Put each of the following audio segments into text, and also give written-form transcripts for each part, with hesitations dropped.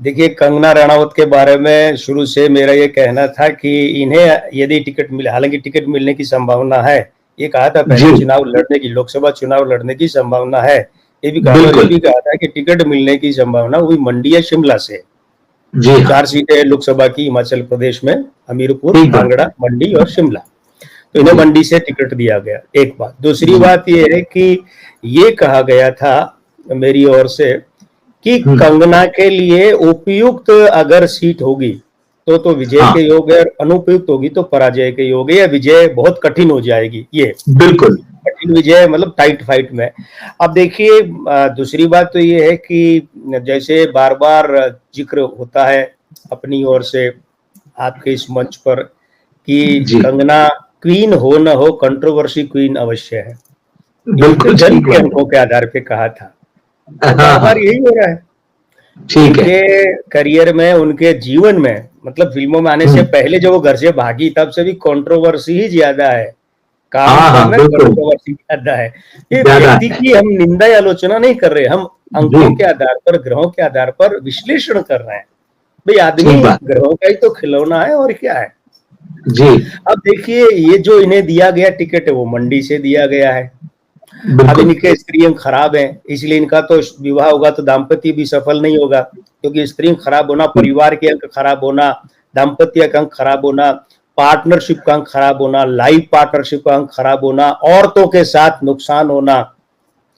देखिए, कंगना रनावत के बारे में शुरू से मेरा ये कहना था कि इन्हें यदि टिकट मिले, हालांकि टिकट मिलने की संभावना है, ये कहा था पहले चुनाव लड़ने की, लोकसभा चुनाव लड़ने की संभावना है, ये भी कहा था, और ये भी कहा था कि टिकट मिलने की संभावना वही मंडी या शिमला से। जी हाँ। 4 सीटें लोकसभा की हिमाचल प्रदेश में, हमीरपुर, कांगड़ा, मंडी और शिमला। तो इन्हें मंडी से टिकट दिया गया, एक बात। दूसरी बात ये है कि ये कहा गया था मेरी ओर से कि कंगना के लिए उपयुक्त अगर सीट होगी तो विजय के योग है, और अनुपयुक्त होगी तो पराजय के योग है, या विजय बहुत कठिन हो जाएगी। ये बिल्कुल कठिन विजय मतलब टाइट फाइट में। अब देखिए, दूसरी बात तो ये है कि जैसे बार बार जिक्र होता है अपनी ओर से आपके इस मंच पर कि कंगना क्वीन हो न हो, कंट्रोवर्सी क्वीन अवश्य है। बिल्कुल, जन के अंकों के आधार पे कहा था, बार बार यही हो रहा है। उनके करियर में, उनके जीवन में, मतलब फिल्मों में आने से पहले जब वो घर से भागी तब से भी कंट्रोवर्सी ही ज्यादा है, काम में कंट्रोवर्सी ज्यादा है। ये व्यक्ति की हम निंदा या आलोचना नहीं कर रहे, हम अंकों के आधार पर, ग्रहों के आधार पर विश्लेषण कर रहे हैं। भाई, आदमी ग्रहों का ही तो खिलौना है, और क्या है जी। अब देखिए, ये जो इन्हें दिया गया टिकट है वो मंडी से दिया गया है। अब इनके स्त्री अंक खराब है, इसलिए इनका तो विवाह होगा तो दाम्पत्य भी सफल नहीं होगा, क्योंकि स्त्री अंक खराब होना, परिवार के अंक खराब होना, दाम्पत्य का अंक खराब होना, पार्टनरशिप का अंक खराब होना, लाइफ पार्टनरशिप का अंक खराब होना, औरतों के साथ नुकसान होना।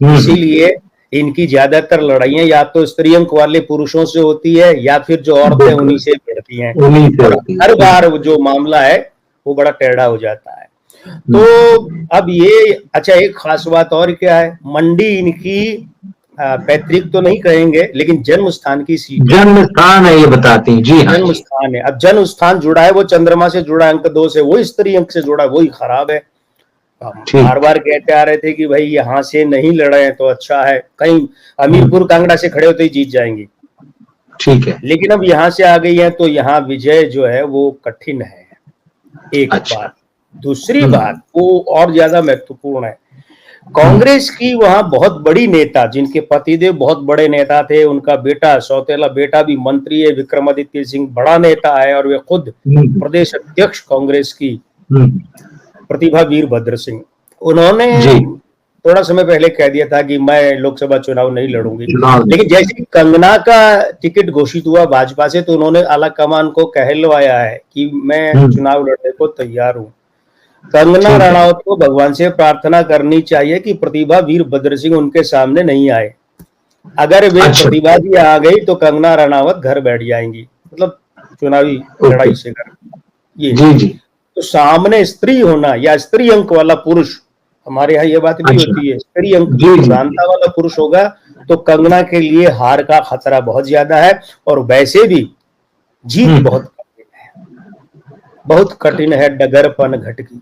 इसीलिए इनकी ज्यादातर लड़ाइयां या तो स्त्री अंक वाले पुरुषों से होती है, या फिर जो औरतें उन्हीं से भिड़ती हैं। हर बार जो मामला है वो बड़ा टेढ़ा हो जाता है। तो अब ये, अच्छा, एक खास बात और क्या है, मंडी इनकी पैतृक तो नहीं कहेंगे, लेकिन जन्म स्थान की सीट, जन्म स्थान है, ये बताती हैं। जी हाँ, जन्म स्थान है। अब जन्म स्थान जुड़ा है वो चंद्रमा से जुड़ा, अंक 2 से, वो स्त्री अंक से जुड़ा, वही खराब है। बार बार कहते आ रहे थे कि भाई यहाँ से नहीं लड़े तो अच्छा है, कहीं हमीरपुर कांगड़ा से खड़े होते ही जीत जाएंगे, ठीक है, लेकिन अब यहाँ से आ गई है तो यहाँ विजय जो है वो कठिन है, एक बात। दूसरी बात वो और ज्यादा महत्वपूर्ण है, कांग्रेस की वहां बहुत बड़ी नेता, जिनके पतिदेव बहुत बड़े नेता थे, उनका बेटा, सौतेला बेटा भी मंत्री है, विक्रमादित्य सिंह, बड़ा नेता है, और वे खुद प्रदेश अध्यक्ष कांग्रेस की, प्रतिभा वीरभद्र सिंह, उन्होंने थोड़ा समय पहले कह दिया था कि मैं लोकसभा चुनाव नहीं लड़ूंगी। लेकिन जैसे कंगना का टिकट घोषित हुआ भाजपा से, तो उन्होंने आला कमान को कहलवाया है कि मैं चुनाव लड़ने को तैयार हूँ। कंगना रनावत को भगवान से प्रार्थना करनी चाहिए कि प्रतिभा वीरभद्र सिंह उनके सामने नहीं आए। अगर वे प्रतिभा जी आ गई तो कंगना रनावत घर बैठ जाएंगी, मतलब चुनावी लड़ाई से घर। ये तो सामने स्त्री होना या स्त्री अंक वाला पुरुष, हमारे यहाँ ये बात भी होती है, स्त्री अंक प्रधानता वाला पुरुष होगा तो कंगना के लिए हार का खतरा बहुत ज्यादा है, और वैसे भी जीत बहुत कठिन है, बहुत कठिन है, डगरपन घट की।